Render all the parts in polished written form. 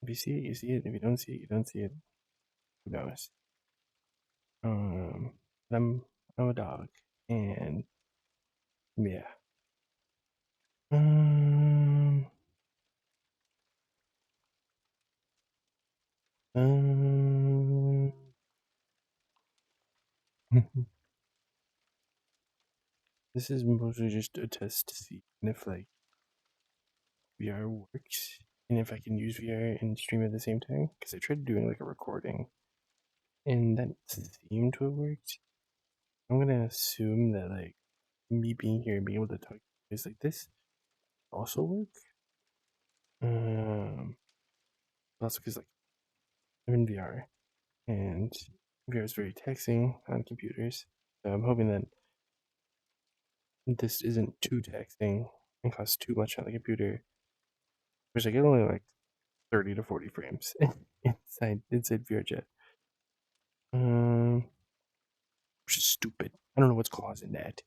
If you see it, you see it. If you don't see it, you don't see it. Who knows? Um, I'm a dog, and yeah. Um, um. This is mostly just a test to see if like VR works and if I can use VR and stream at the same time. Because I tried doing like a recording and that seemed to have worked. I'm gonna assume that like me being here and being able to talk is like this also work. Also because like I'm in VR and VR is very taxing on computers. So I'm hoping that this isn't too taxing and costs too much on the computer. Which I get only like 30 to 40 frames inside VRChat. Which is stupid. I don't know what's causing that.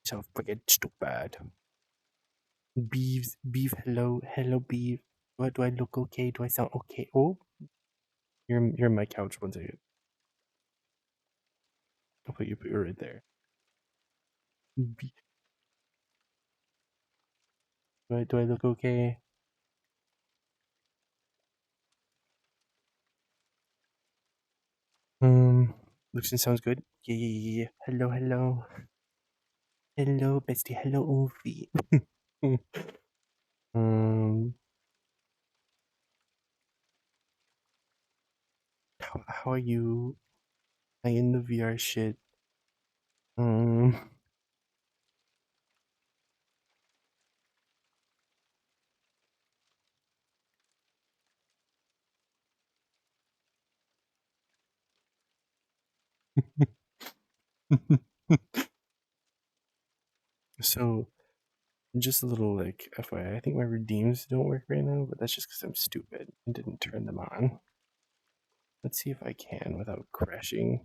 So freaking stupid. Beef, hello, hello, beef. Do I look okay? Do I sound okay? Oh, you're on my couch. 1 second. I'll put you right there. Beef. Do I look okay? Looks and sounds good. Yeah. Hello, hello, hello, bestie. Hello, Ovi. um, how are you? I in the VR shit. Um, so just a little like FYI, I think my redeems don't work right now, but that's just because I'm stupid and didn't turn them on. Let's see if I can without crashing.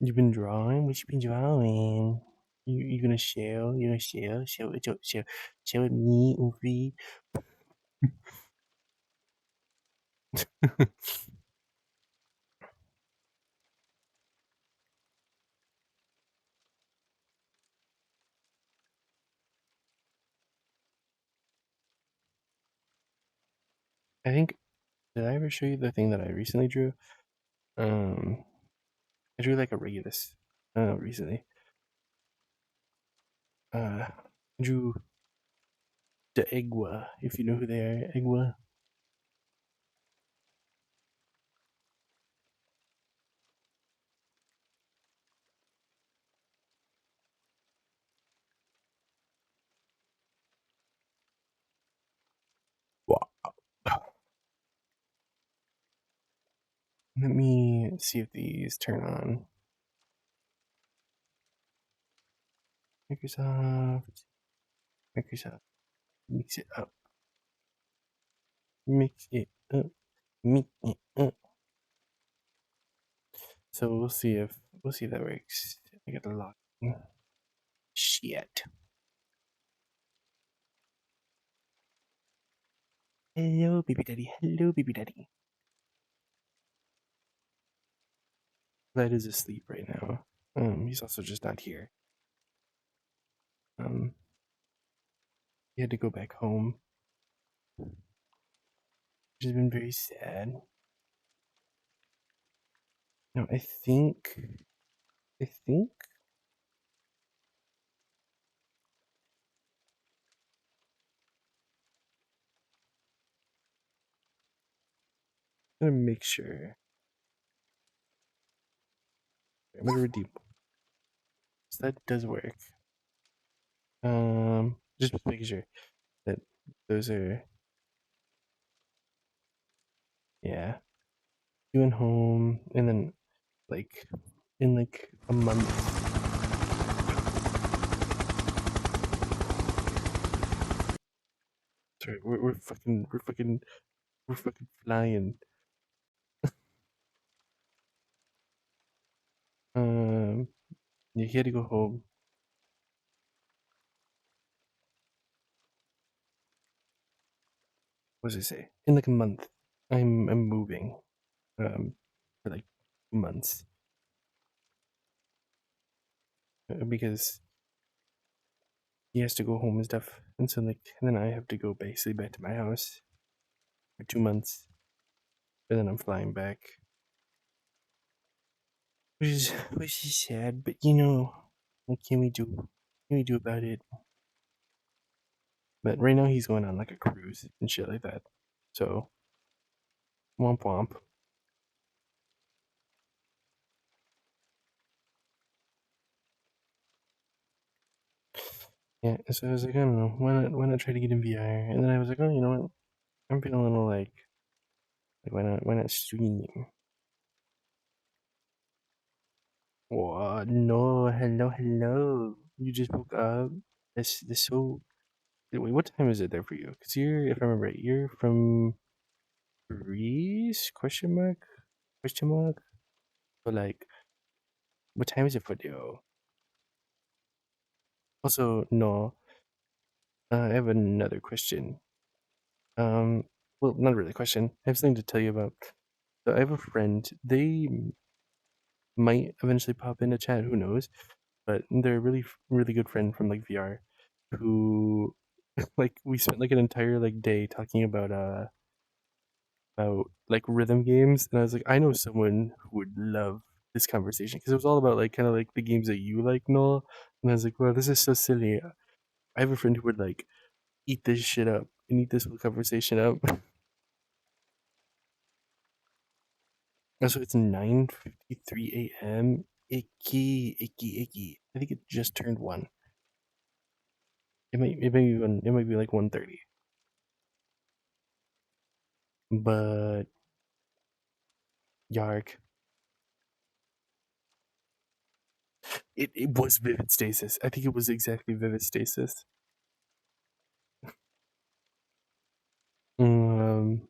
You've been drawing? What you been drawing? You gonna share? You gonna share? Share with me, Ufi? I think, did I ever show you the thing that I recently drew? Um, I drew like a Regulus recently. I drew the Egwa, if you know who they are. Egwa. Wow. Let me see if these turn on. Microsoft, Microsoft, mix it up, mix it up, mix it up. So we'll see if that works. I got the lock. Shit. Hello, baby daddy. Hello, baby daddy. Vlad is asleep right now. He's also just not here. He had to go back home, which has been very sad. No, I think I'm gonna make sure. I'm gonna redeem. So that does work. Just making sure that those are, yeah, you and home, and then like in like a month. Sorry, we're fucking flying. Um, yeah, he had to go home. what does it say? In like a month, I'm moving. For like 2 months because he has to go home and stuff, and so like, and then I have to go basically back to my house for 2 months, and then I'm flying back, which is sad. But what can we do? What can we do about it? But right now he's going on like a cruise and shit like that. So womp womp. Yeah, so I was like, I don't know, why not try to get in VR? And then I was like, oh, you know what? I'm feeling a little like why not stream? What? No, hello, hello. You just woke up. This so. Wait, what time is it there for you? Because if I remember right, you're from Greece? Question mark? Question mark? But like, what time is it for you? Also, no. I have another question. Um, well, not really a question. I have something to tell you about. So I have a friend. They might eventually pop into chat. Who knows? But they're a really, really good friend from like VR, who like we spent like an entire like day talking about like rhythm games, and I was like, I know someone who would love this conversation because it was all about like kind of like the games that you like, Noel. And I was like, wow, this is so silly. I have a friend who would like eat this shit up and eat this whole conversation up. And so it's 9:53 a.m. Icky, icky, icky. I think it just turned one. It might be like 1:30. But Yark, it was vivid stasis. I think it was exactly vivid stasis. Um,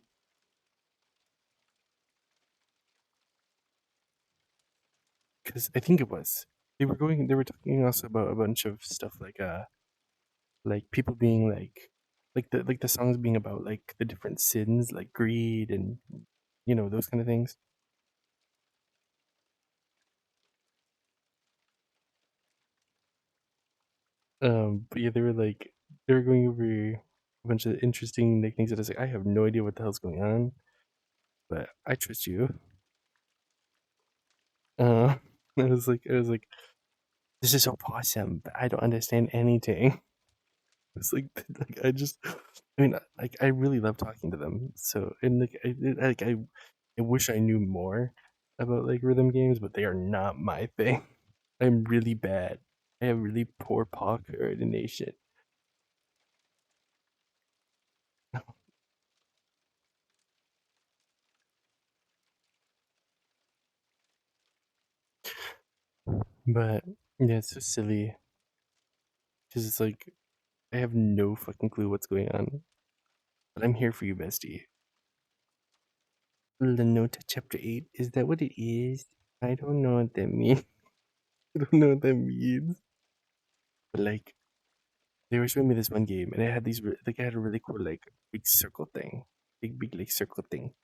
because I think it was. They were talking also about a bunch of stuff like people being like the songs being about like the different sins, like greed and those kind of things. But yeah, they were going over a bunch of interesting like things that I was like, I have no idea what the hell's going on, but I trust you. Uh, I was like, this is so awesome, but I don't understand anything. It's like I mean, like I really love talking to them. So and I wish I knew more about like rhythm games, but they are not my thing. I'm really bad. I have really poor paw coordination. But yeah, it's so silly because it's like I have no fucking clue what's going on. But I'm here for you, bestie. Lenota chapter 8, is that what it is? I don't know what that means. I don't know what that means. But like they were showing me this one game, and it had like I had a really cool like big circle thing, big like circle thing,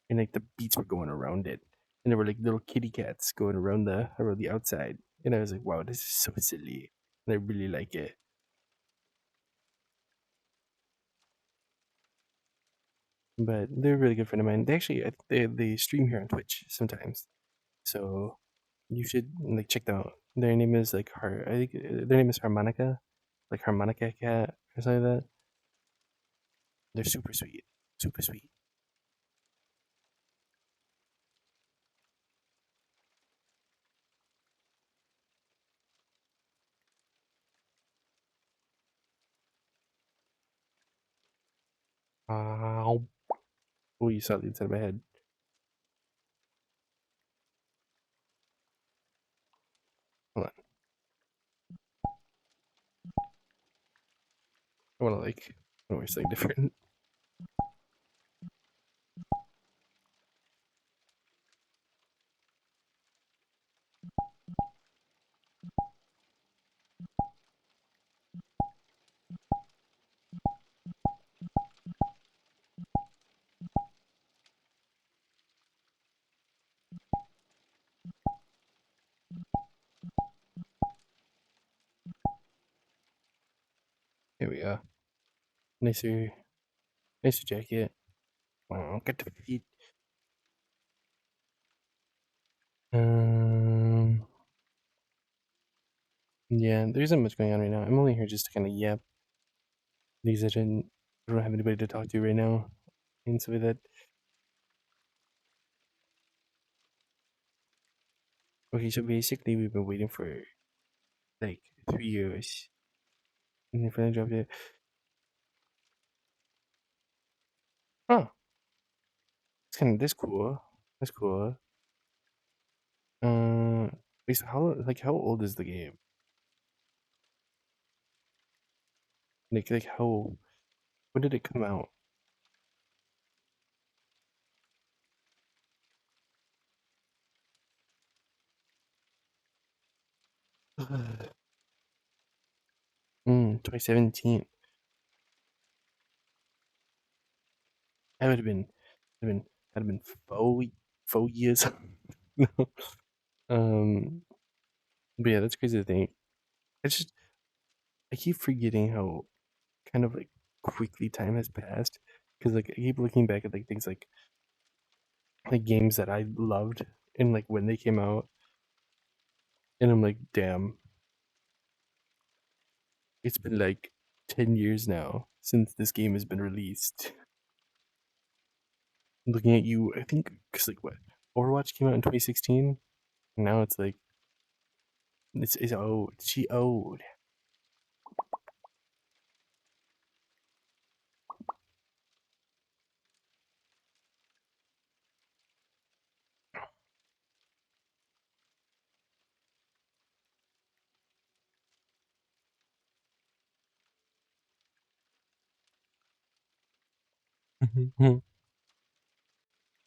and like the beats were going around it, and there were like little kitty cats going around the outside, and I was like, wow, this is so silly, and I really like it. But they're a really good friend of mine. They actually, I think they stream here on Twitch sometimes, so you should like check them out. Their name is like I think their name is Harmonica, like Harmonica Cat or something like that. They're super sweet, super sweet. Ow. Oh, you saw the inside of my head. Hold on. I want to like, I want to something different. we go. Nicer, nicer jacket. Wow, got the feet. Um, yeah, there isn't much going on right now. I'm only here just to kind of yap because I don't have anybody to talk to right now, and so with that, okay. So basically, we've been waiting for like 3 years, and they finally dropped it. Oh, it's kind of this cool. That's cool. Uh, wait, so how old is the game? Like how when did it come out? Mm, 2017. That would have been, that'd have been 4 years. No. Um, but yeah, that's crazy to think. I just, I keep forgetting how kind of like quickly time has passed. Because like I keep looking back at like things like games that I loved and like when they came out, and I'm like, damn, it's been like 10 years now since this game has been released. Looking at you, I think, because like what Overwatch came out in 2016. Now it's like it's old. She old.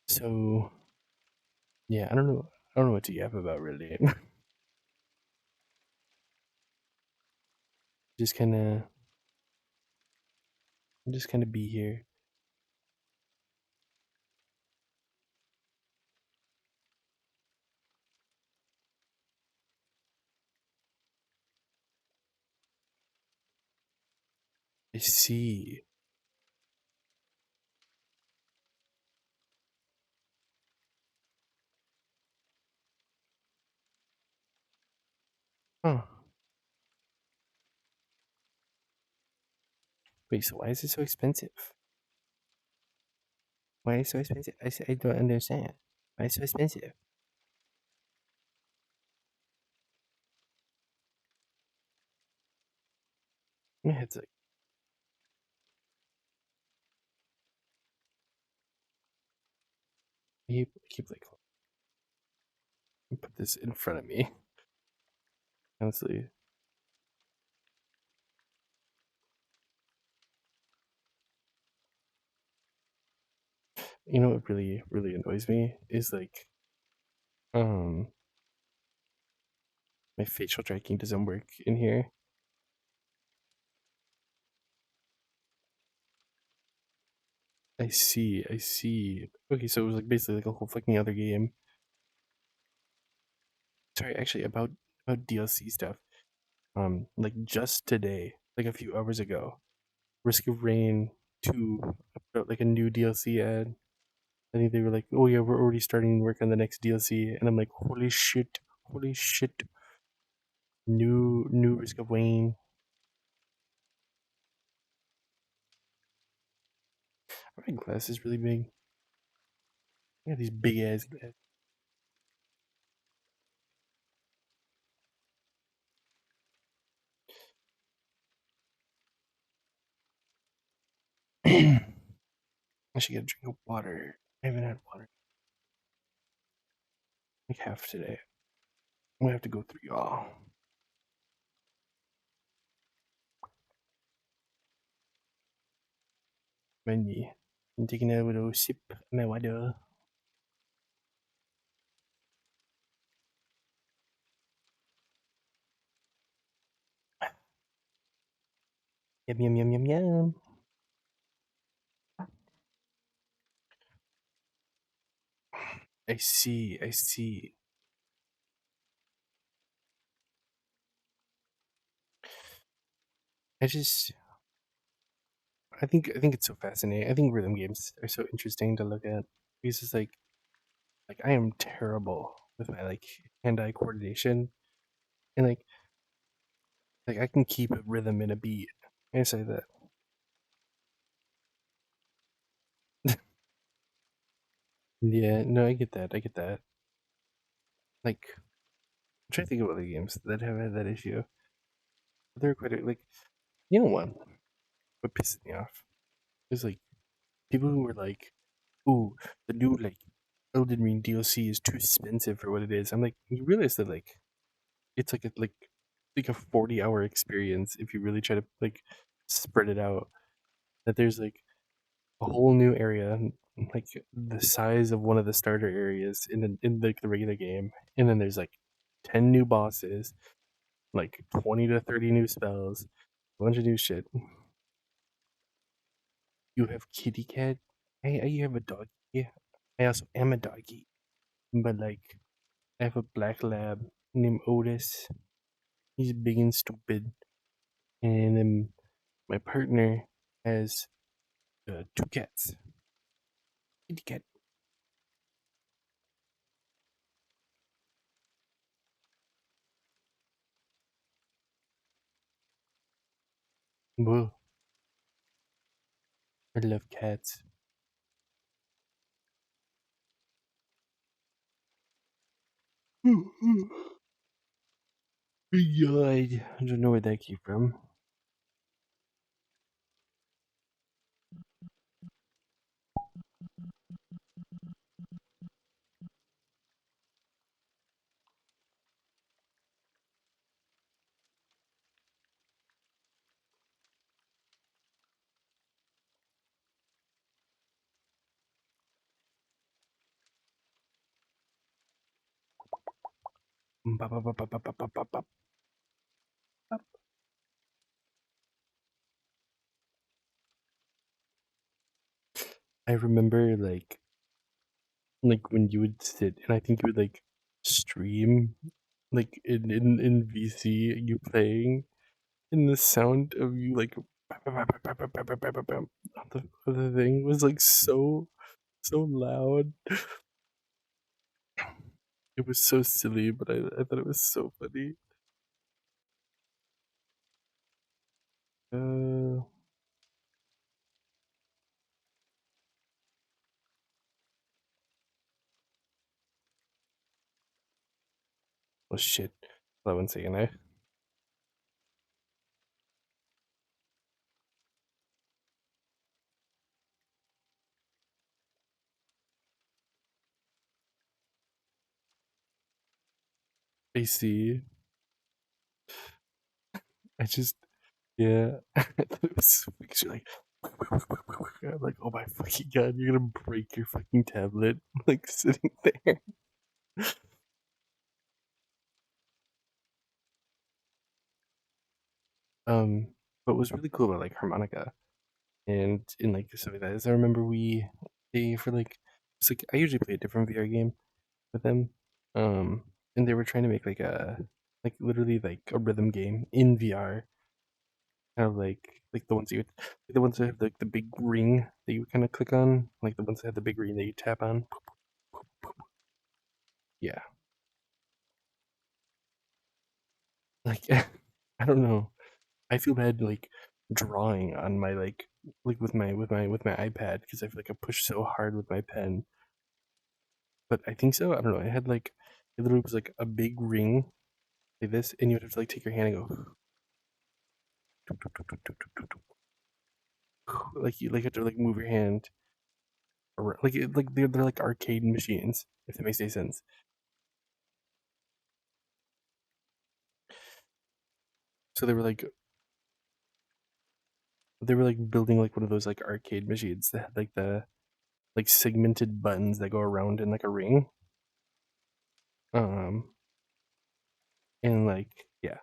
So yeah, I don't know. I don't know what to yap about really. just kind of, just kind of be here. I see. Huh. Wait. So why is it so expensive? Why is it so expensive? I don't understand. Why is it so expensive? Yeah, it's like I keep like put this in front of me. Honestly, you know what really annoys me is like um my facial tracking doesn't work in here. I see. I see. Okay, so it was like basically like a whole fucking other game. Sorry, actually about DLC stuff. Like just today, like a few hours ago, Risk of Rain 2 put out like a new DLC ad. I think they were like, "Oh yeah, we're already starting work on the next DLC," and I'm like, holy shit, new Risk of Rain." My glass is really big. I got these big ass glasses. I should get a drink of water. I haven't had water like half today. I'm gonna have to go through y'all. Many. I'm taking a little sip of my water. Yum yum yum yum yum. I see. I see. I just I think it's so fascinating. I think rhythm games are so interesting to look at because it's like I am terrible with my like hand-eye coordination, and like I can keep a rhythm in a beat. I say that. Yeah, no, I get that. I get that. Like, I'm trying to think of other games that have had that issue. They're quite like, you know what pisses me off is like people who were like, "Ooh, the new like Elden Ring DLC is too expensive for what it is." I'm like, you realize that like it's like a 40-hour experience if you really try to like spread it out. That there's like a whole new area, like the size of one of the starter areas in like the regular game, and then there's like 10 new bosses, like 20 to 30 new spells, a bunch of new shit. You have kitty cat. I have a doggy. Yeah. I also am a doggy, but like I have a black lab named Otis. He's big and stupid, and then my partner has two cats. Kitty cat. Whoa, I love cats. God, I don't know where that came from. Bop, bop, bop, bop, bop, bop, bop, bop, bop. I remember like when you would sit and I think you would like stream like in VC you playing and the sound of you like of the thing was like so loud. It was so silly, but I thought it was so funny. Uh oh shit. Hold on 1 second. I see. I just yeah. I thought it was so because you're like I'm like, oh my fucking god, you're gonna break your fucking tablet like sitting there. Um, what was really cool about like harmonica and in like stuff like that is I remember they for like it's like I usually play a different VR game with them. Um, and they were trying to make like literally like a rhythm game in VR, kind of like the ones you like the ones that have like the big ring that you kind of click on, like the ones that have the big ring that you tap on. Yeah, like I don't know. I feel bad like drawing on my like with my iPad because I feel like I push so hard with my pen. But I think so. I don't know. It had like it literally was like a big ring like this, and you would have to like take your hand and go like you like have to like move your hand around. Like they're like arcade machines. If that makes any sense. So they were like building like one of those like arcade machines that had like the like segmented buttons that go around in like a ring. Um and like yeah,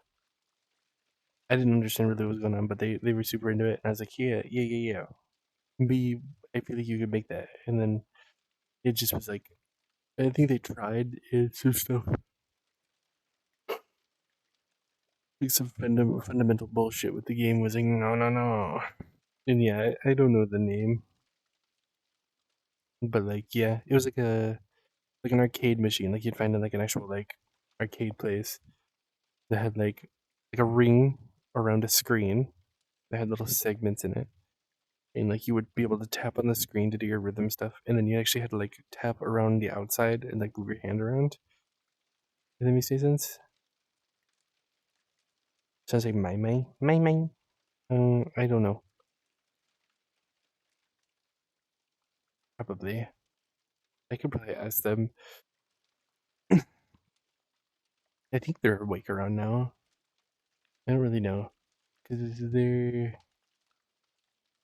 I didn't understand really what was going on, but they were super into it, and I was like, yeah. Be I feel like you could make that, and then it just was like I think they tried some stuff like some fundamental bullshit with the game was like no. And yeah, I don't know the name, but like yeah, it was like an arcade machine. Like you'd find in like an actual like arcade place that had like a ring around a screen that had little segments in it. And like you would be able to tap on the screen to do your rhythm stuff, and then you actually had to like tap around the outside and like move your hand around. Does that make sense? Sounds like my. I don't know. Probably. I could probably ask them. I think they're awake around now. I don't really know because they're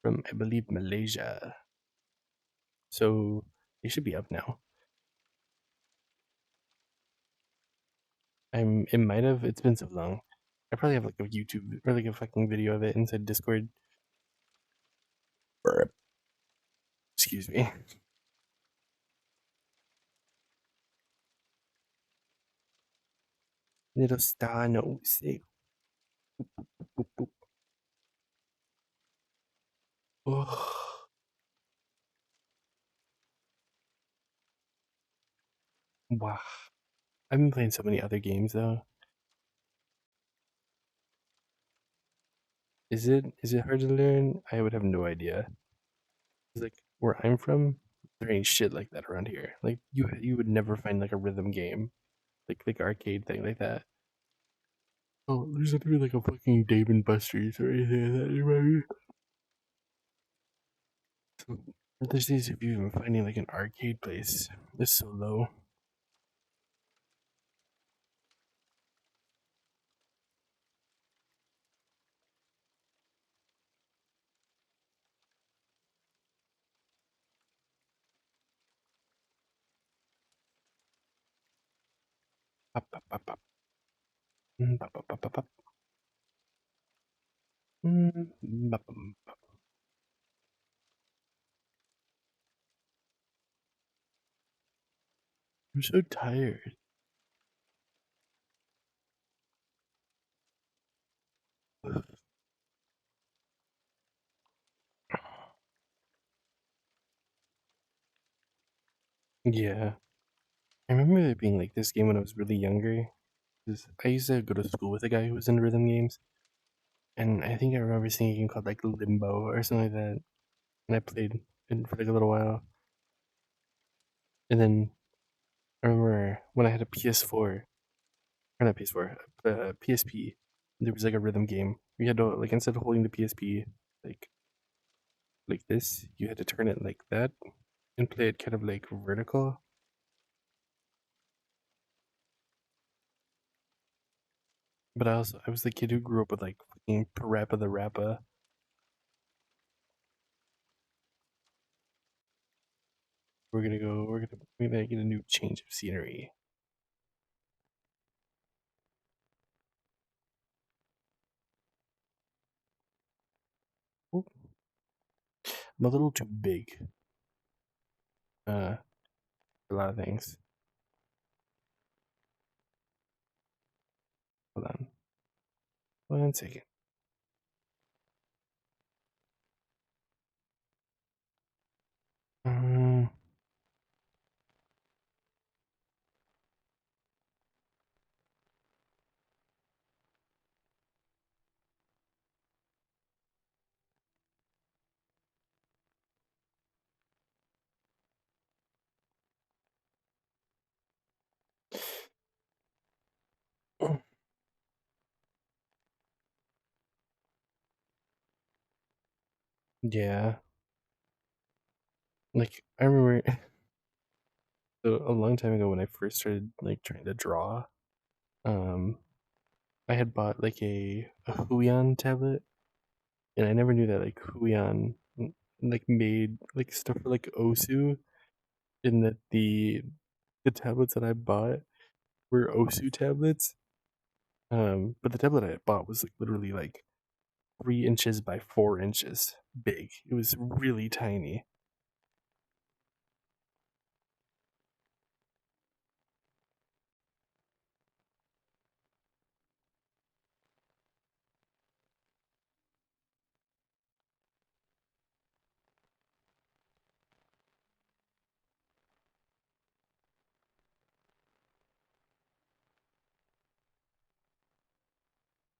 from, I believe, Malaysia, so they should be up now. It might have. It's been so long. I probably have like a YouTube or like a fucking video of it inside Discord. Burp. Excuse me. Little star no say. Boop, boop. Oh, wow. I've been playing so many other games though. Is it hard to learn? I would have no idea. 'Cause, like where I'm from, there ain't shit like that around here. Like you would never find like a rhythm game, like arcade thing like that. Oh, there's gonna be like a fucking Dave and Buster's or anything like that nearby me. So there's these if you even finding like an arcade place. It's so low. Pop, pop, pop, pop. Pop, pop, pop, pop, pop. Bop, bop, bop. I'm so tired. Yeah. I remember there being like this game when I was really younger. 'Cause I used to go to school with a guy who was in rhythm games, and I think I remember seeing a game called like Limbo or something like that, and I played it for like a little while. And then I remember when I had a PS4, or not PS4, PSP, there was like a rhythm game. We had to like instead of holding the PSP like like this, you had to turn it like that and play it kind of like vertical. But I was the kid who grew up with like fucking Parappa the Rappa. We're gonna get a new change of scenery. Ooh, I'm a little too big. For a lot of things. Hold on. 1 second. Um, yeah. Like I remember so a long time ago when I first started like trying to draw, um, I had bought like a Huion tablet, and I never knew that like Huion like made like stuff for like Osu, and that the tablets that I bought were Osu tablets. But the tablet I had bought was like literally like 3 inches by 4 inches big. It was really tiny.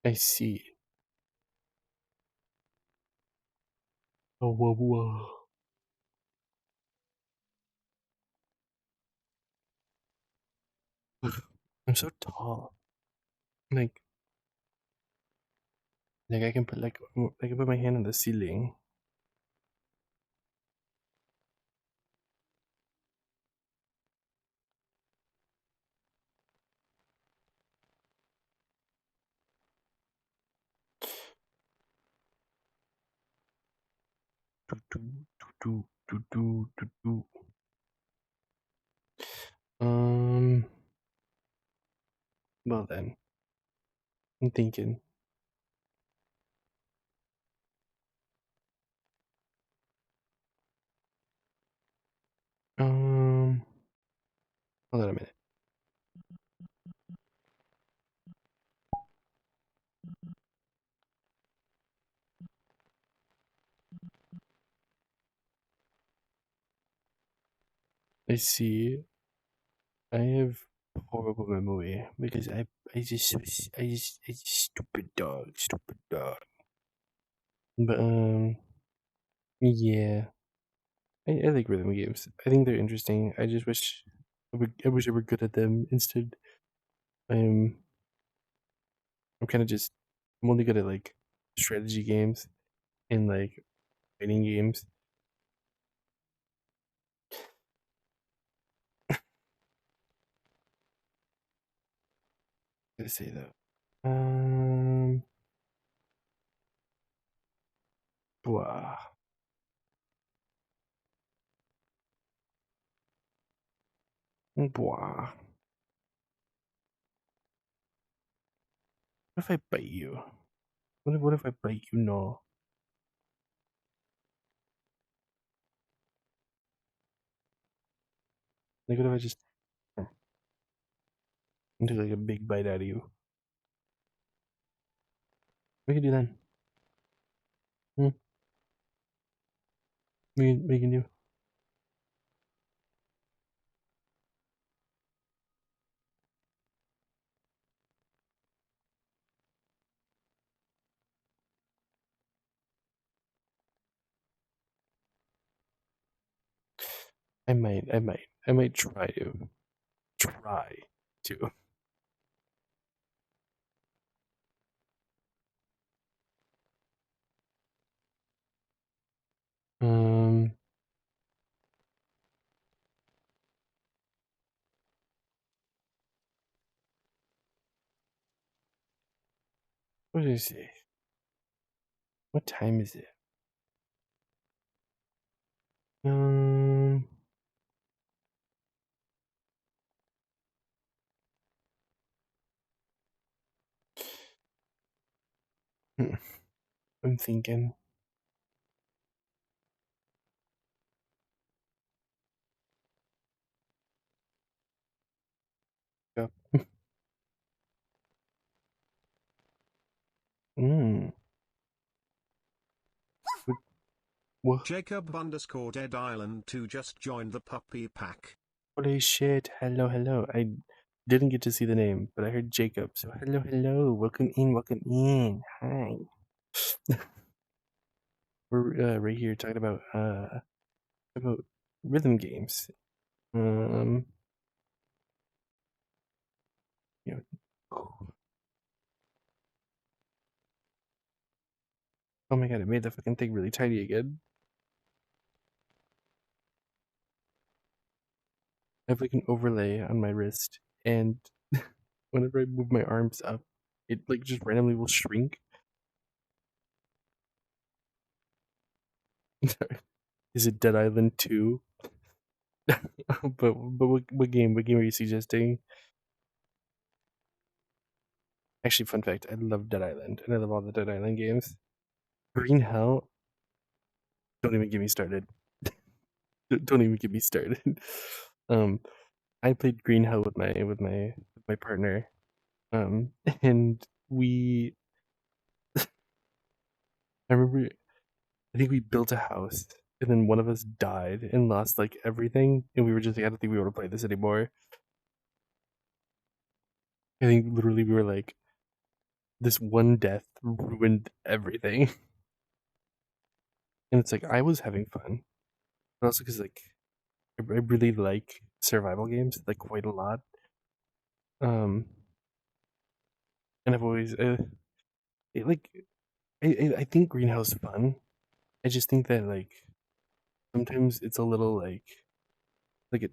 I see. Oh, whoa, whoa. I'm so tall. Like, I can put I can put my hand on the ceiling. Do, do, do, do, do, do, do. Um. Well then, I'm thinking. Um. Hold on a minute. I see. I have horrible memory because I just stupid dog. But yeah, I like rhythm games. I think they're interesting. I just wish I wish I were good at them. Instead, I'm I'm kind of just I'm only good at like strategy games and like fighting games. Let's say though. Um, blah, blah. What if I bite you? What if I bite you? No. Like what if I just take like a big bite out of you? We can do that. Hmm, we can do. I might try to. Um, what did I say? What time is it? Um, hmm, I'm thinking. Yep. Mm. What? What? Jacob underscore Dead Island 2 just joined the puppy pack. Holy shit! Hello, hello. I didn't get to see the name, but I heard Jacob. So hello, hello. Welcome in. Welcome in. Hi. We're right here talking about rhythm games. Um, you know. Oh my god! It made the fucking thing really tiny again. I have like an overlay on my wrist, and whenever I move my arms up, it like just randomly will shrink. Is it Dead Island 2? But what game are you suggesting? Actually, fun fact, I love Dead Island, and I love all the Dead Island games. Green Hell, don't even get me started. Don't even get me started. Um, I played Green Hell with my partner. And I remember I think we built a house, and then one of us died and lost like everything, and we were just like, I don't think we want to play this anymore. I think literally we were like, this one death ruined everything. And it's like I was having fun, but also because like I really like survival games like quite a lot. Um, and I've always it, like I think Greenhouse is fun. I just think that like sometimes it's a little like it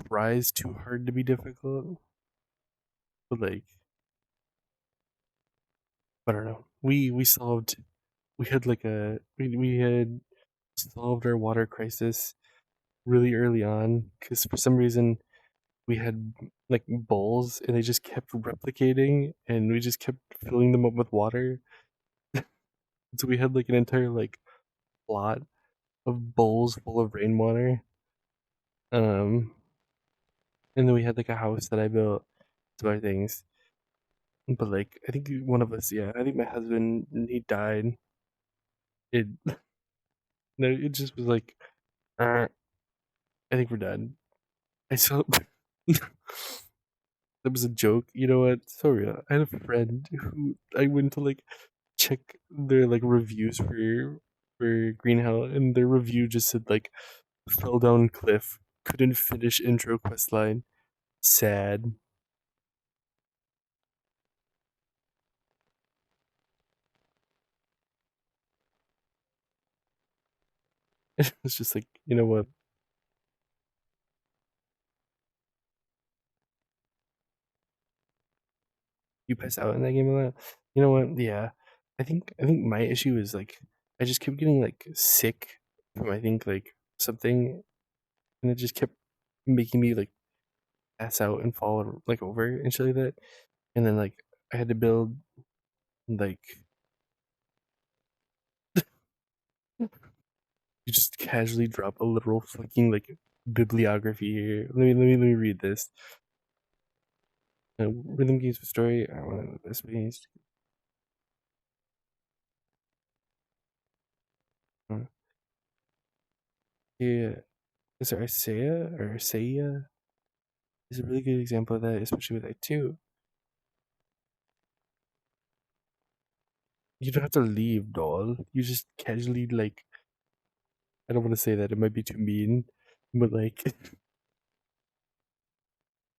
tries too hard to be difficult, but like I don't know. We had like we had solved our water crisis really early on because for some reason we had like bowls and they just kept replicating and we just kept filling them up with water. So we had like an entire like plot of bowls full of rainwater. Um, and then we had like a house that I built to our things. But like I think one of us, yeah, I think my husband he died. It no, it just was like, I think we're done. I saw that was a joke. You know what? So real. I had a friend who I went to like check their like reviews for Green Hell, and their review just said like fell down cliff, couldn't finish intro quest line, sad. It's just like you know what? You pass out in that game a lot. You know what? Yeah, I think my issue is like I just kept getting like sick from I think like something, and it just kept making me like pass out and fall like over and shit like that. And then like I had to build like you just casually drop a literal fucking like bibliography here. Let me read this. Rhythm games with story are one of the best ways. Uh, yeah, is there Isaiah or Isaiah? Is a really good example of that, especially with that too. You don't have to leave, doll. You just casually like I don't want to say that, it might be too mean, but like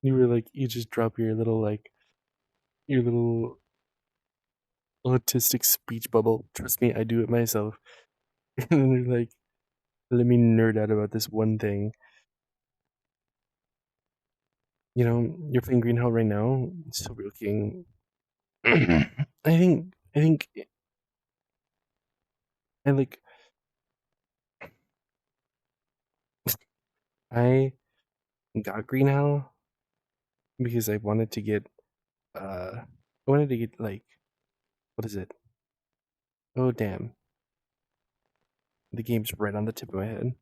you were like you just drop your little like your little autistic speech bubble. Trust me, I do it myself. And then they're like, let me nerd out about this one thing. You know, you're playing Green Hell right now. So real king. I think I like I got Green Hell because I wanted to get like what is it? Oh damn. The game's right on the tip of my head.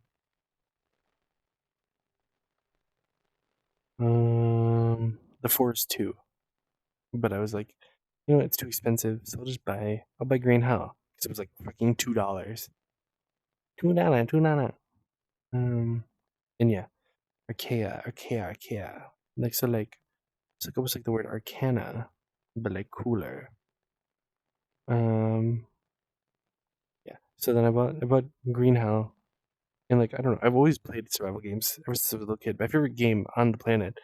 The Forest 2. But I was like, you know, it's too expensive, so I'll buy Green Hell. Because it was like fucking $2. $2, $2. And yeah, Archaea. Like so like it's like almost like the word arcana, but like cooler. Um yeah. So then I bought Green Hell. And like I don't know, I've always played survival games ever since I was a little kid. My favorite game on the planet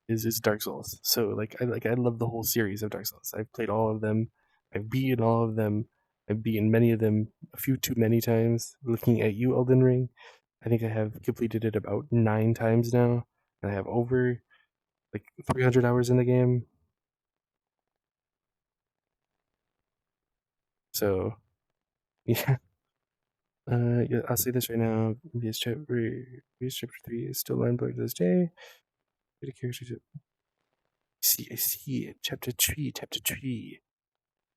is Dark Souls. So like I love the whole series of Dark Souls. I've played all of them. I've beaten all of them. I've beaten many of them a few too many times. Looking at you, Elden Ring, I think I have completed it about 9 times now, and I have over like 300 hours in the game. So yeah, yeah, I'll say this right now. VS Chapter 3 is still mind-blowing to this day. The characters. I see it. Chapter 3.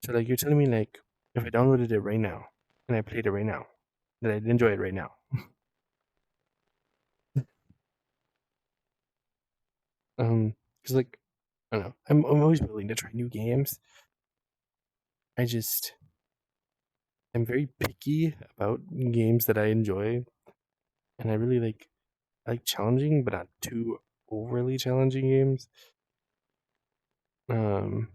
So like you're telling me like if I downloaded it right now and I played it right now, that I'd enjoy it right now. Because like I don't know, I'm always willing to try new games. I just I'm very picky about games that I enjoy, and I like challenging but not too overly challenging games. Um,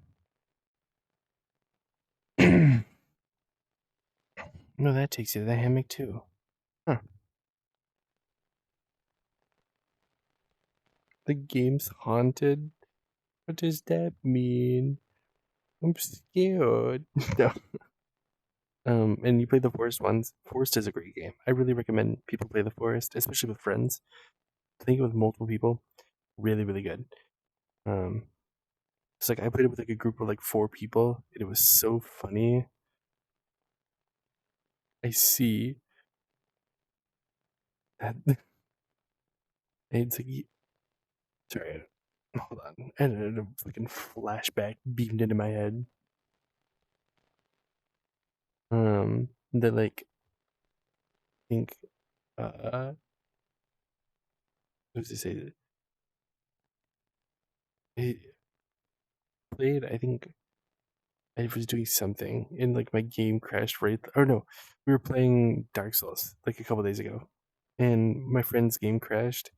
No, that takes you to the hammock too. Huh. The game's haunted? What does that mean? I'm scared. No. And you play the Forest ones. Forest is a great game. I really recommend people play the Forest, especially with friends. I think with multiple people, really, really good. Um, it's like I played it with like a group of like 4 people, and it was so funny. I see that it's like, sorry, hold on, and a fucking flashback beamed into my head. That like I think what was to say? I played. I think I was doing something, and like my game crashed right. Or no, we were playing Dark Souls like a couple days ago, and my friend's game crashed,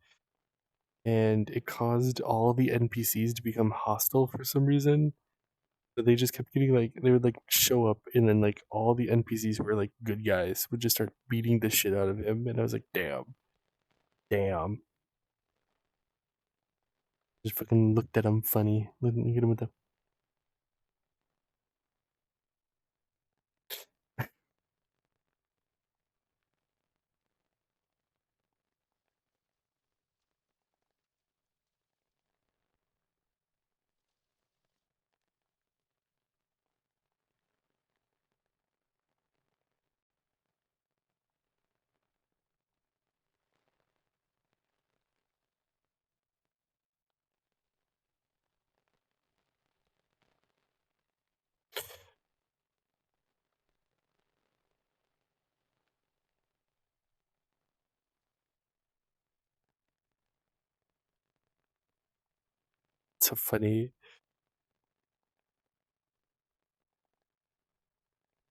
and it caused all the NPCs to become hostile for some reason. So they just kept getting like they would like show up, and then like all the NPCs who were like good guys would just start beating the shit out of him, and I was like, damn, damn. Just fucking looked at him funny. Look at him with the. So funny.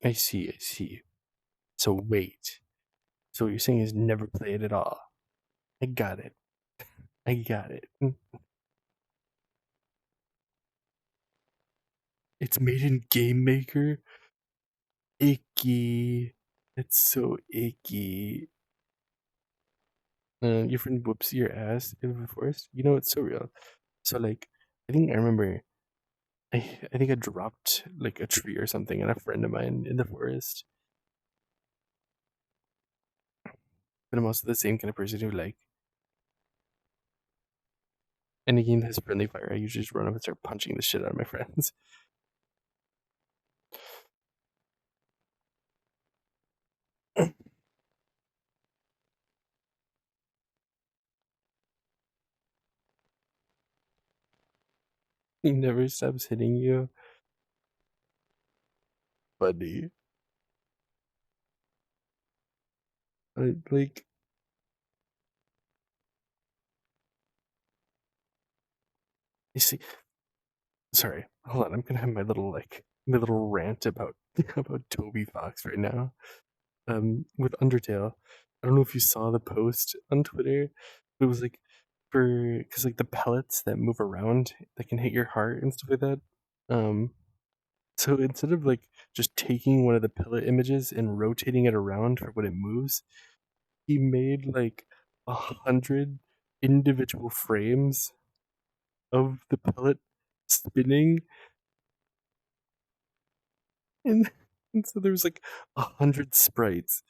I see. I see. So wait. So what you're saying is never play it at all. I got it. I got it. It's made in Game Maker. Icky. It's so icky. Your friend whoops your ass in the forest. You know it's so real. So like, I think I remember. I think I dropped like a tree or something, and a friend of mine in the forest. But I'm also the same kind of person who like any game that has friendly fire. I usually just run up and start punching the shit out of my friends. He never stops hitting you, buddy. Like, you see, sorry, hold on. I'm gonna have my little like my little rant about about Toby Fox right now. With Undertale, I don't know if you saw the post on Twitter. It was like for because like the pellets that move around that can hit your heart and stuff like that. Um, so instead of like just taking one of the pellet images and rotating it around for when it moves, he made like 100 individual frames of the pellet spinning, and, and so there was like 100 sprites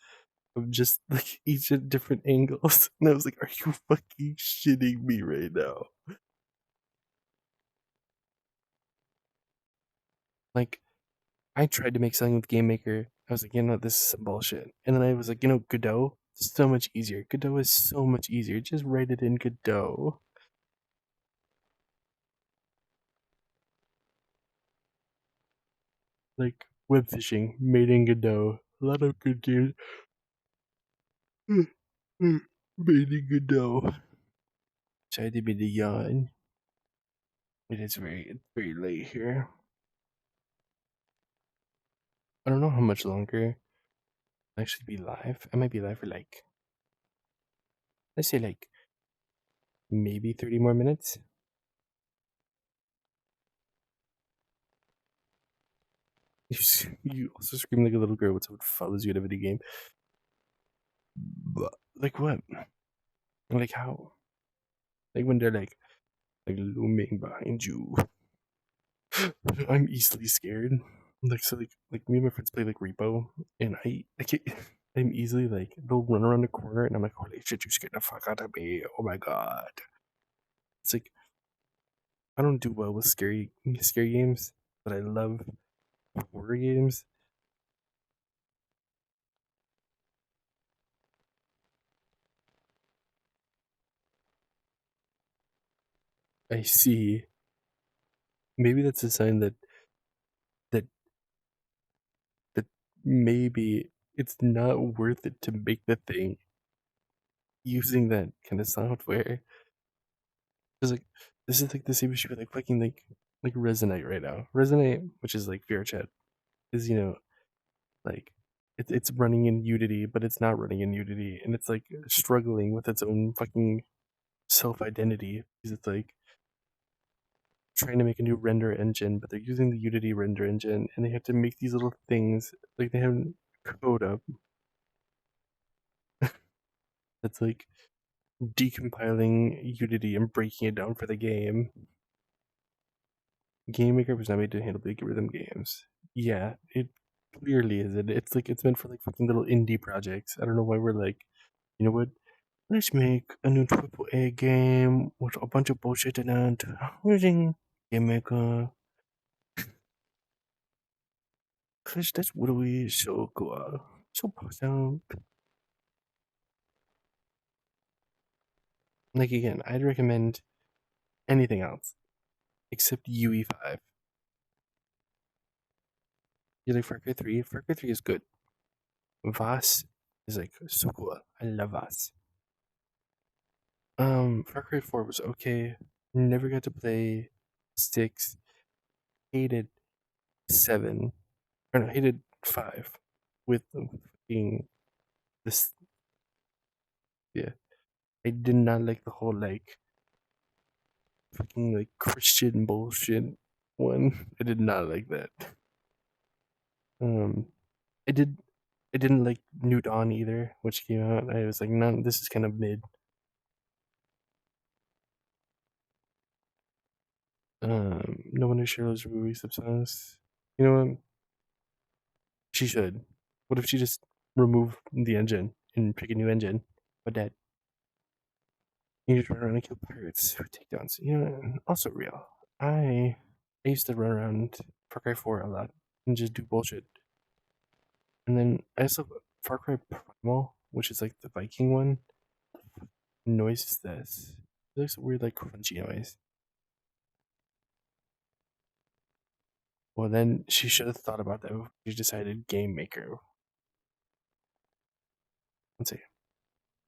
of just like each at different angles, and I was like, "Are you fucking shitting me right now?" Like, I tried to make something with Game Maker. I was like, this is some bullshit, and then I was like, Godot, so much easier. Godot is so much easier. Just write it in Godot. Like web fishing made in Godot. A lot of good games made in Godot. Sorry to be the yawn. It's very late here. I don't know how much longer I'll actually be live. I might be live for like, let's say like maybe 30 more minutes. You also scream like a little girl when someone follows you in a video game. But, like what? Like how? Like when they're like looming behind you. I'm easily scared. Like so, like me and my friends play like Repo, and I can't, I'm easily like they'll run around the corner, and I'm like, holy shit, you scared the fuck out of me! Oh my god! It's like I don't do well with scary games, but I love horror games. I see. Maybe that's a sign that that maybe it's not worth it to make the thing using that kind of software. Cause like this is like the same issue with like fucking like Resonate right now. Resonate, which is like VRChat, is like it's running in Unity, but it's not running in Unity, and it's like struggling with its own fucking self identity because it's like trying to make a new render engine, but they're using the Unity render engine, and they have to make these little things like they have code up that's like decompiling Unity and breaking it down for the game. Game Maker was not made to handle big rhythm games. Yeah, it clearly isn't. It's like it's meant for like fucking little indie projects. I don't know why we're like, you know what? Let's make a new AAA game with a bunch of bullshit in it using Game Maker. Cause that's what we so cool. So awesome. Like again, I'd recommend anything else except UE5. You like Far Cry 3? Far Cry 3 is good. Voss is like so cool. I love Voss. Far Cry 4 was okay. Never got to play 6. Hated 7. Or no, hated 5. With fucking this. Yeah. I did not like the whole like fucking like Christian bullshit one. I did not like that. Um, I did. I didn't like New Dawn either, which came out. I was like, no, this is kind of mid. No Wonder Shirley's release of songs. You know what? She should. What if she just remove the engine and pick a new engine? But that you just run around and kill pirates with takedowns. You know, also real. I used to run around Far Cry 4 a lot and just do bullshit. And then I also Far Cry Primal, which is like the Viking one. Noise is this? It looks weird, like crunchy noise. Well, then she should have thought about that before she decided Game Maker. Let's see.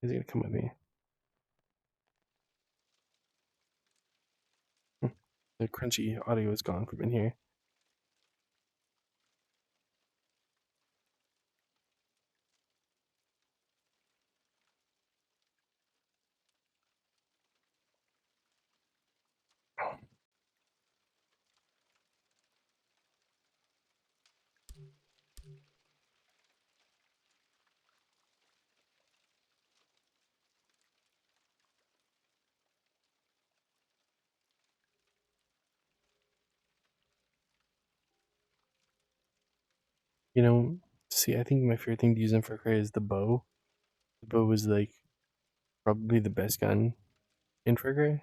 Is he gonna come with me? Hmm. The crunchy audio is gone from in here. You know, see, I think my favorite thing to use in Far Cry is the bow. The bow is like probably the best gun in Far Cry.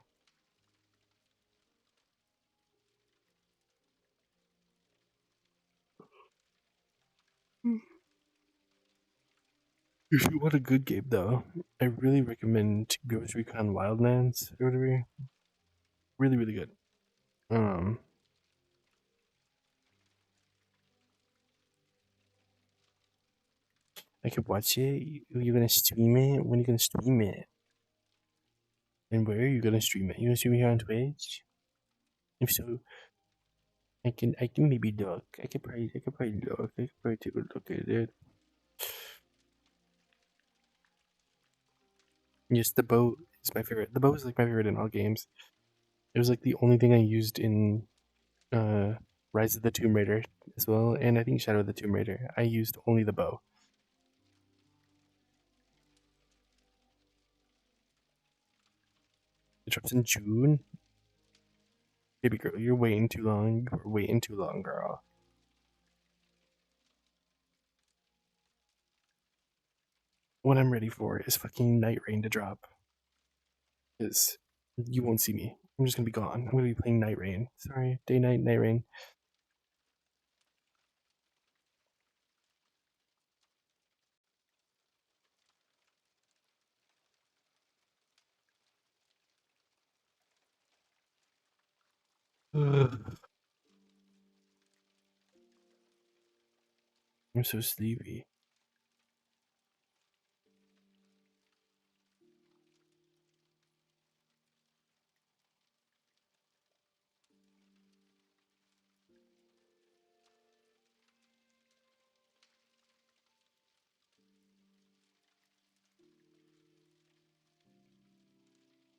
If you want a good game, though, I really recommend Ghost Recon Wildlands or whatever. Really, really good. Um, I could watch it. You're gonna stream it. When are you gonna stream it? And where are you gonna stream it? You gonna stream it here on Twitch? If so, I can maybe look. I could probably look. I could probably take a look at it. Yes, the bow is my favorite. The bow is like my favorite in all games. It was like the only thing I used in Rise of the Tomb Raider as well, and I think Shadow of the Tomb Raider. I used only the bow. It drops in June. Baby girl, you're waiting too long. You're waiting too long, girl. What I'm ready for is fucking Night Rain to drop. Because you won't see me. I'm just gonna be gone. I'm gonna be playing Night Rain. Sorry, day night, Night Rain. Ugh, I'm so sleepy.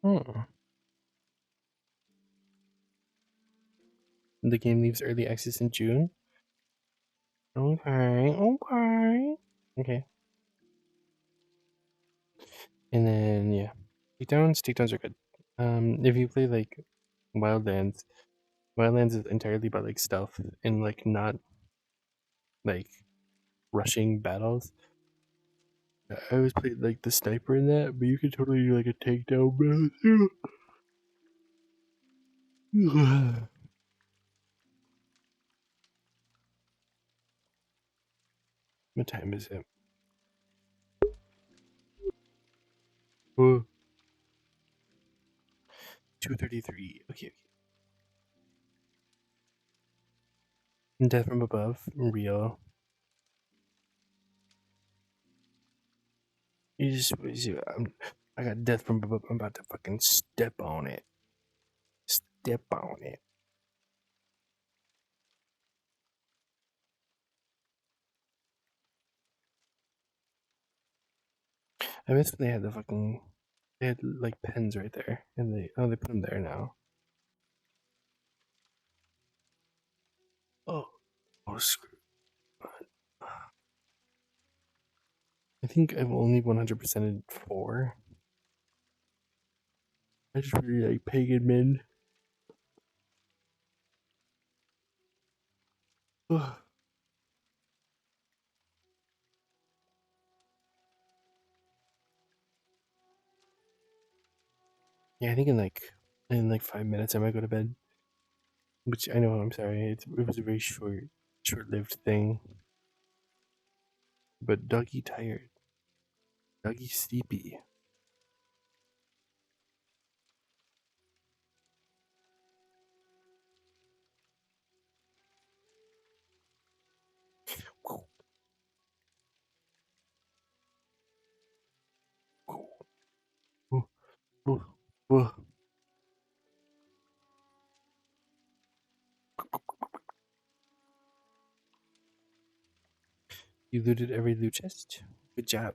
Hmm. The game leaves early access in June. Okay, okay. Okay. And then yeah. Takedowns are good. If you play like Wildlands, Wildlands is entirely about like stealth and like not like rushing battles. I always played like the sniper in that, but you could totally do like a takedown battle too. What time is it? Oh, 2:33. Okay, okay. Death from above, real. I got death from above. I'm about to fucking step on it. Step on it. I miss when they had the fucking. They had like pens right there, and they put them there now. Oh, oh screw. I think I've only 100%ed 4. I just really like pagan men. Yeah, I think in like 5 minutes I might go to bed. Which I know, I'm sorry, it was a very short-lived thing. But doggy tired, doggy sleepy. You looted every loot chest. Good job.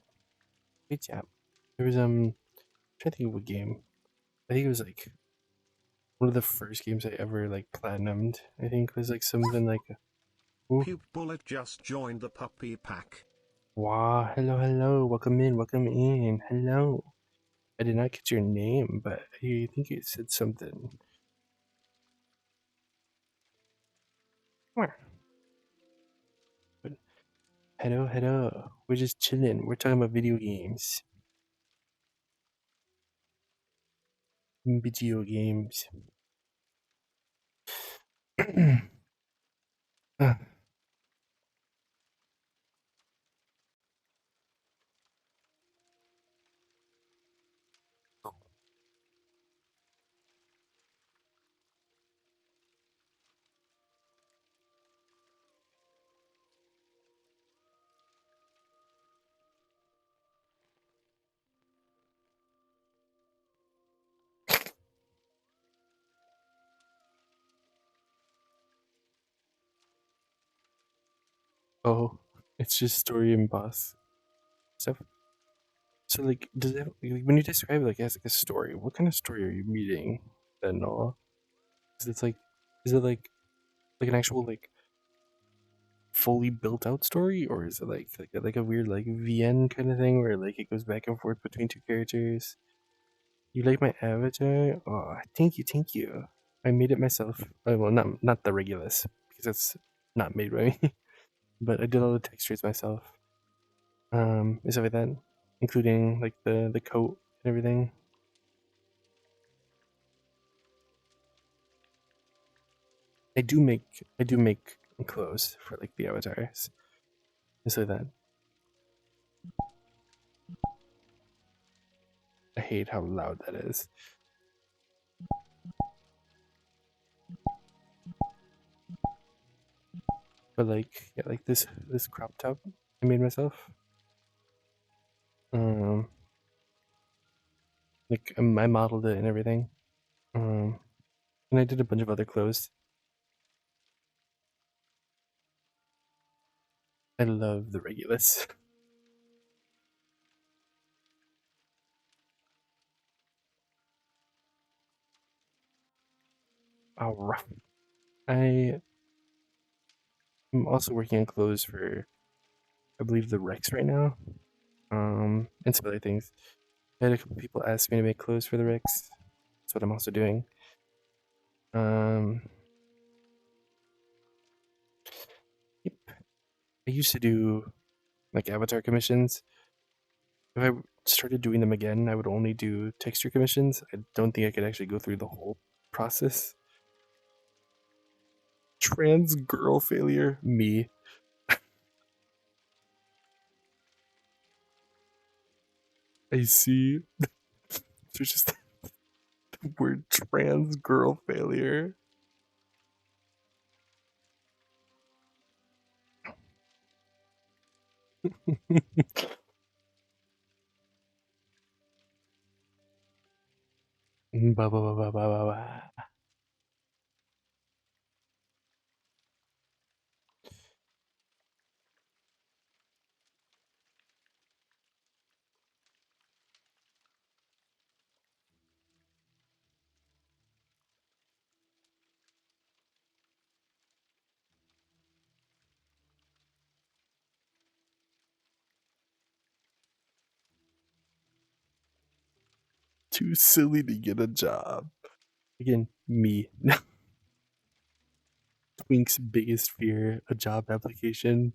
Good job. There was I'm trying to think of what game. I think it was like one of the first games I ever like platinumed. I think it was like something like ooh. Puke Bullet just joined the puppy pack. Wow, hello, hello, welcome in, welcome in, hello. I did not get your name, but I think it said something. But hello, hello. We're just chilling. We're talking about video games. Video games. Oh, it's just story and boss stuff. So, like, does it like, when you describe it, like as like a story? What kind of story are you reading? Then all is it like Like an actual like fully built out story, or is it like a weird like VN kind of thing where like it goes back and forth between two characters? You like my avatar? Oh, thank you, thank you. I made it myself. Well, not the Regulus because that's not made by me, but I did all the textures myself. And stuff like that, including like the coat and everything. I do make clothes for like the avatars and so that. I hate how loud that is. But like yeah, like this crop top I made myself. Um, like I modeled it and everything. Um, and I did a bunch of other clothes. I love the Regulus. Oh, I am also working on clothes for I believe the Rex right now. And some other things. I had a couple people ask me to make clothes for the Rex. That's what I'm also doing. Um, yep. I used to do like avatar commissions. If I started doing them again, I would only do texture commissions. I don't think I could actually go through the whole process. Trans girl failure, me. I see. There's just the word trans girl failure. Ba, ba, ba, ba, ba, ba, ba. Too silly to get a job. Again, me. Twink's biggest fear, a job application.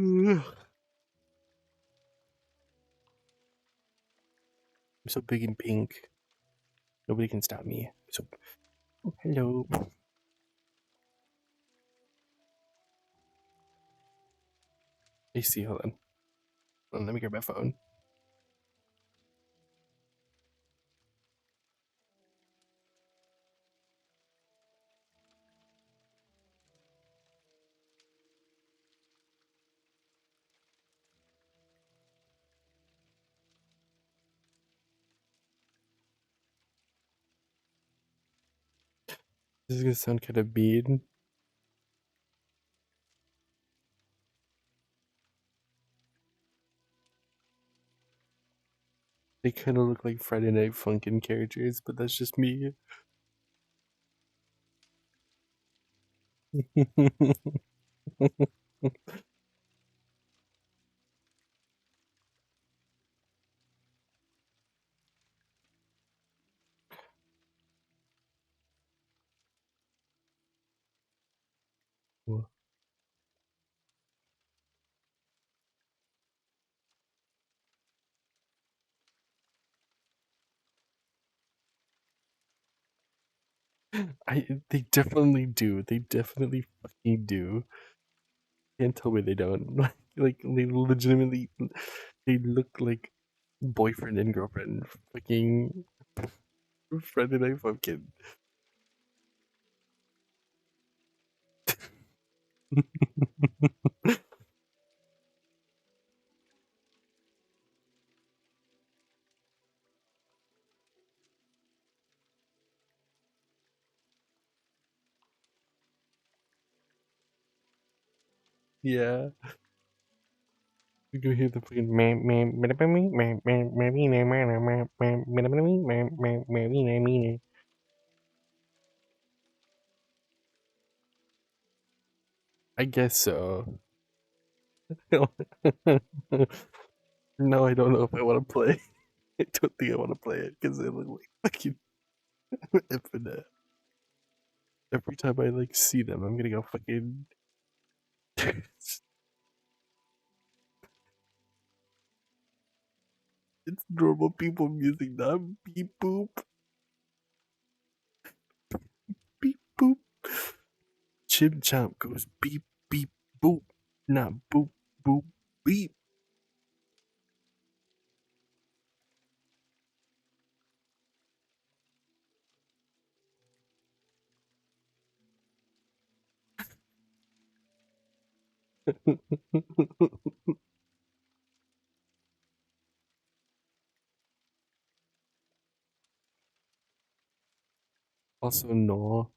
I'm so big and pink. Nobody can stop me. So, oh, hello. I see. Hold on. Let me grab my phone. This is gonna sound kind of mean. They kind of look like Friday Night Funkin' characters, but that's just me. Well, they definitely do. They definitely fucking do. Can't tell me they don't. Like they legitimately, they look like boyfriend and girlfriend. Fucking Friday Night Pumpkin. Yeah, you can hear the fucking man, man, man, man, man, man, man, man, man, man, man, man. I guess so. No, I don't know if I want to play. I don't think I want to play it because they look like fucking infinite. Every time I like see them, I'm gonna go fucking. It's normal people music, not beep boop, beep boop. Chim Chomp goes beep beep boop, not boop boop beep. Also, no.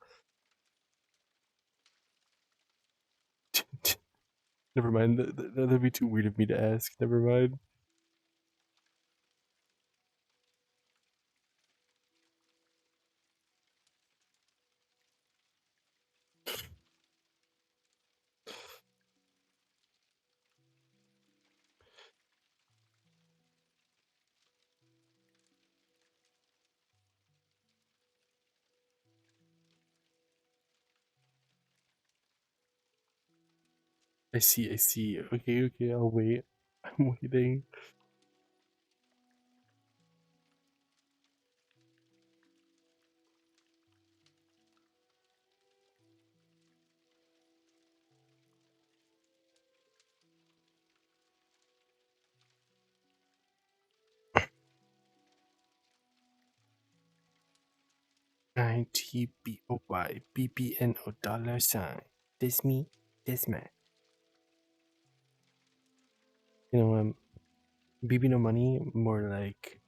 Never mind. That'd be too weird of me to ask. Never mind. I see. I see. Okay. Okay. I'll wait. I'm waiting. 90 BOY BBNO $sign. This me. This man. You know, BB no money, more like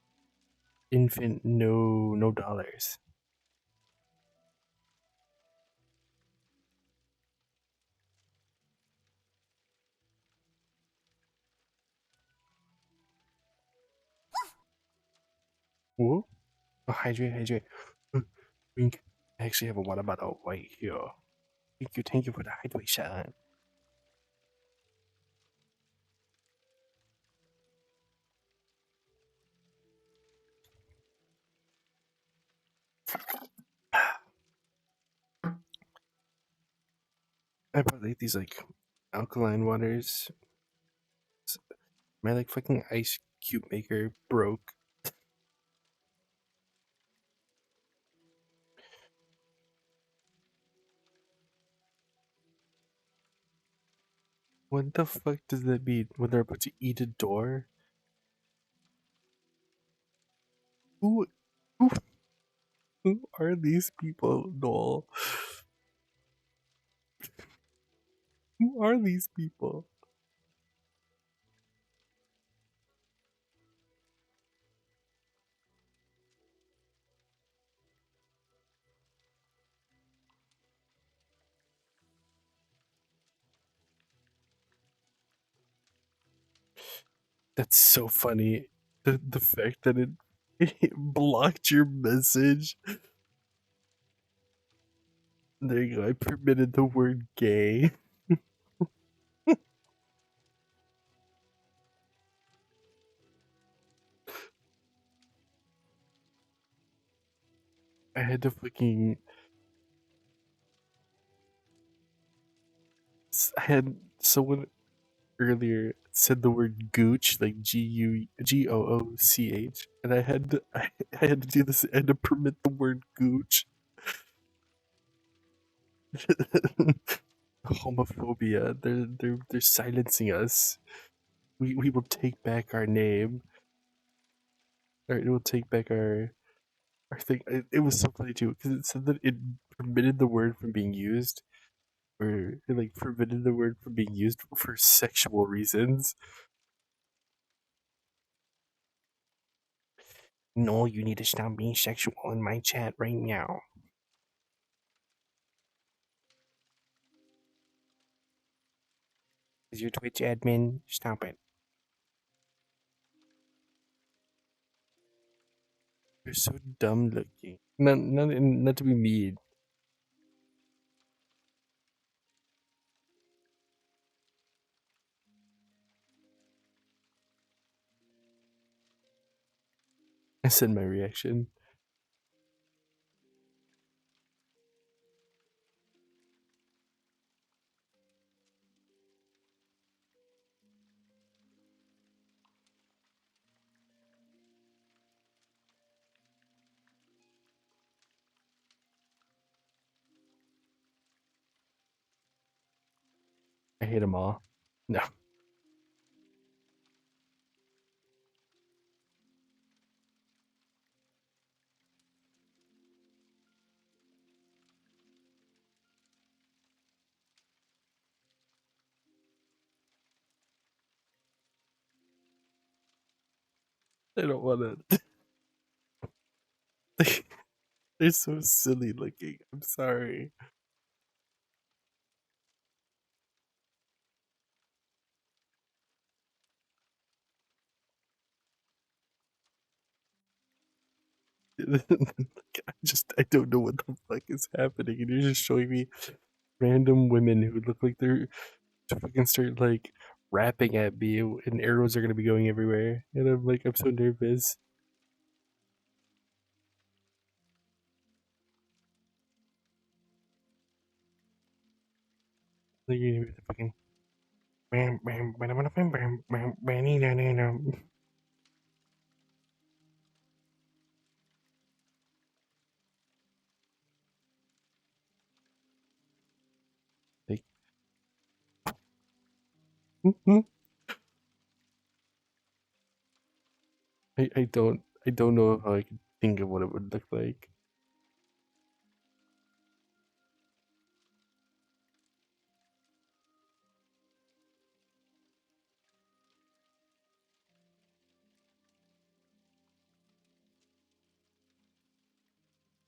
infant no dollars. Whoa. Oh, hydrate, hydrate. Wink. I actually have a water bottle right here. Thank you for the hydration. I bought like these like alkaline waters. My like fucking ice cube maker broke. What the fuck does that mean? When they're about to eat a door? Who who, who are these people, Noel? Who are these people? That's so funny. The fact that it blocked your message. There you go. I permitted the word gay. I had to fucking. I had someone earlier said the word gooch, like Gooch, and I had to do this. I had to permit the word gooch. Homophobia. They're silencing us. We will take back our name. Or it will take back our thing. It was so funny too because it said that it permitted the word from being used, or it like forbidden the word from being used for sexual reasons. No, you need to stop being sexual in my chat right now. Is your Twitch admin? Stop it. You're so dumb looking. Not to be mean. I said my reaction. I hate them all. No, I don't want to. They're so silly looking. I'm sorry. I don't know what the fuck is happening, and you're just showing me random women who look like they're to fucking start like rapping at me, and arrows are gonna be going everywhere, and I'm like, I'm so nervous. Like you're gonna be the fucking bam bam bam bam bam bam bam bam bam. Like, I don't know how I could think of what it would look like.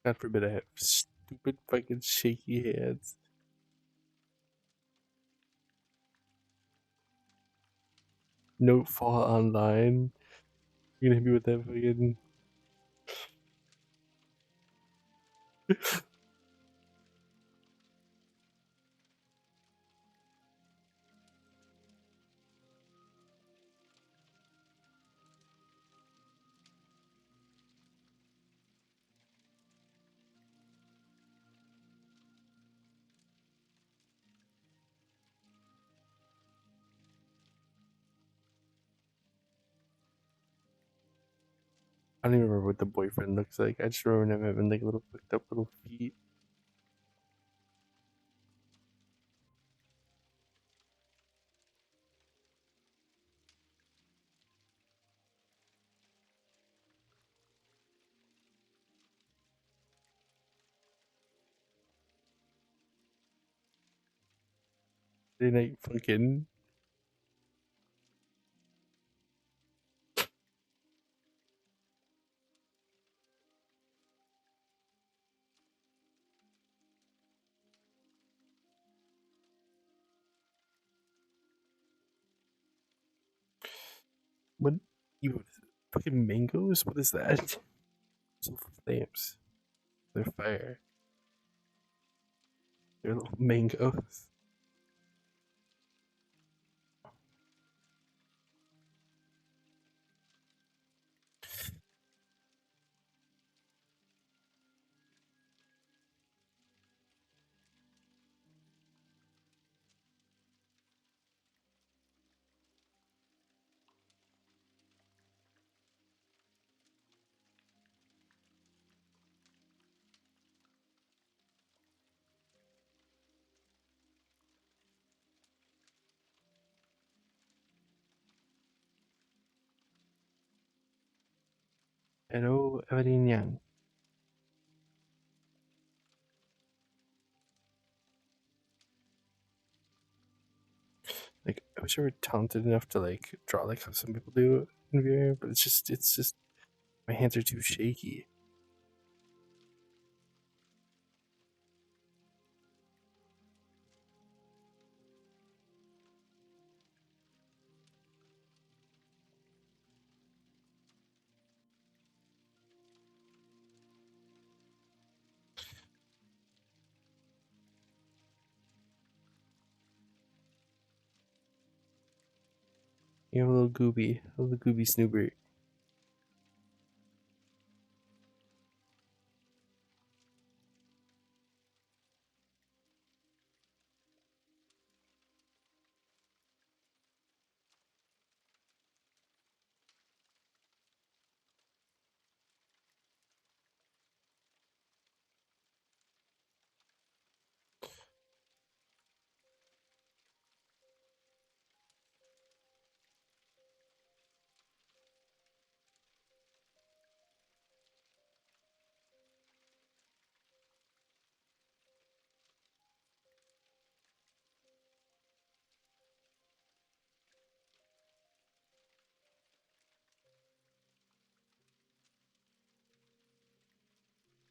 God forbid I have stupid fucking shaky hands. Note fall online. You're gonna hit me with that fucking. I don't even remember what the boyfriend looks like. I just remember him having like little fucked up little feet. They like fucking. What? You fucking mangoes? What is that? Sulfur flames. They're fire. They're little mangoes. Hello, Evelyn Yang. Like, I wish I were talented enough to like draw like how some people do in VR, but it's just my hands are too shaky. You know, a little gooby snooper.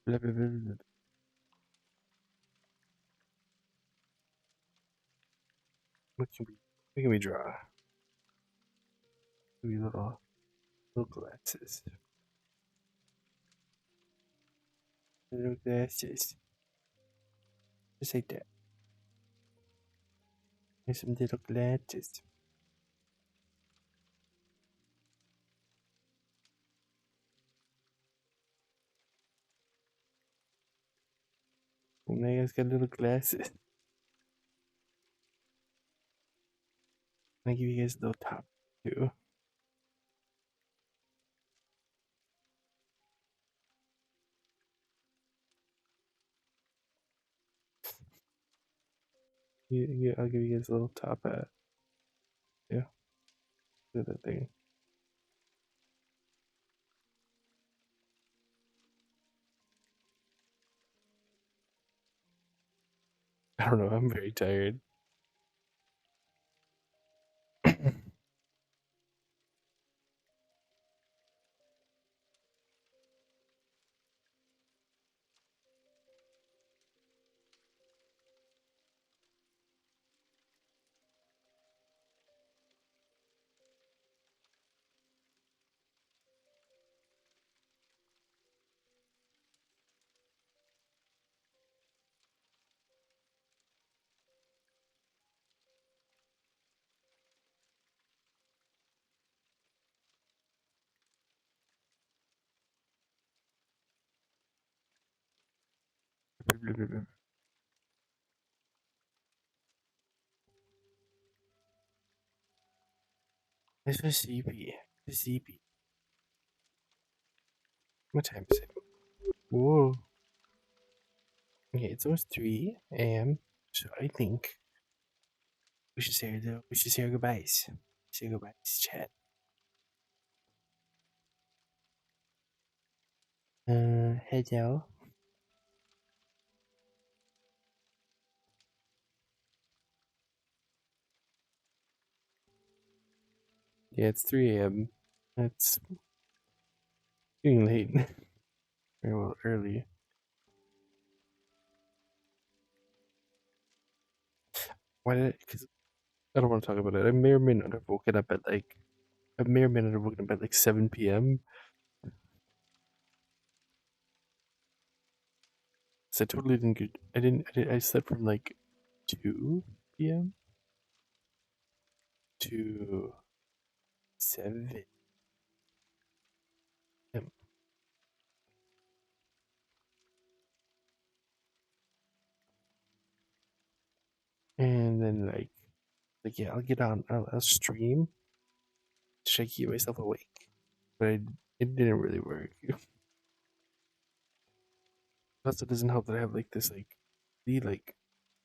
Blah, blah, blah, blah. What can we draw? Maybe little glasses. Little glasses. Just like that. There's some little glasses. Oh, now you guys got little glasses. I give you guys a little top too. I'll give you guys a little top hat. Yeah, do that thing. I don't know. I'm very tired. It's so sleepy. It's sleepy. What time is it? Whoa. Okay, it's almost 3 a.m. So I think we should say our goodbyes. Say goodbyes, chat. Hello. Yeah, it's 3 a.m. It's getting late. Very well, early. Why did I? Because I don't want to talk about it. I may or may not have woken up at like. I may or may not have woken up at like 7 p.m. 'Cause I totally didn't get. I slept from like 2 p.m. to 7 p.m. And then like yeah, I'll get on. I'll stream to try to keep myself awake, but it didn't really work. Plus, it doesn't help that I have like this like the like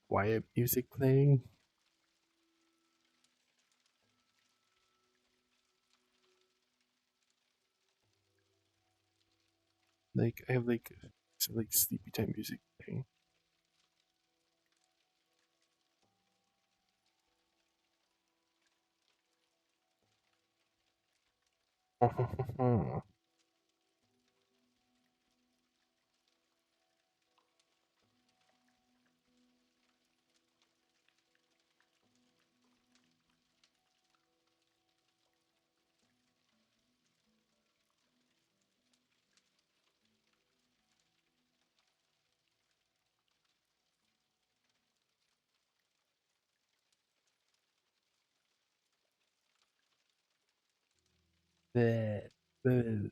quiet music playing. Like I have like some like sleepy time music playing. Bleh, bleh.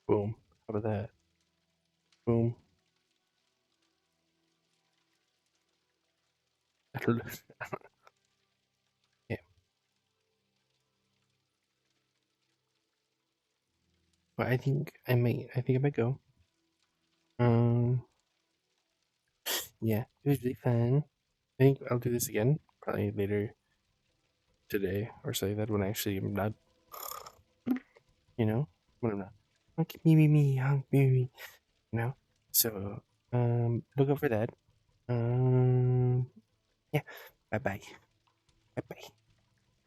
Boom. How about that? Boom. I don't know. Yeah, but I think I might. I think I might go. Um, yeah, it was really fun. I think I'll do this again, probably later today or say that when I actually am not, when I'm not. Like me, honk, me, you know. So, look out for that. Um, yeah. Bye bye. Bye bye.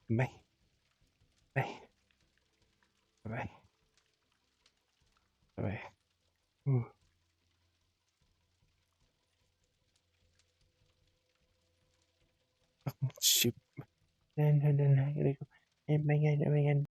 Bye bye. Bye bye. Bye bye. Shoot. No, no, no, no. I gotta go. Oh my god. Oh my god.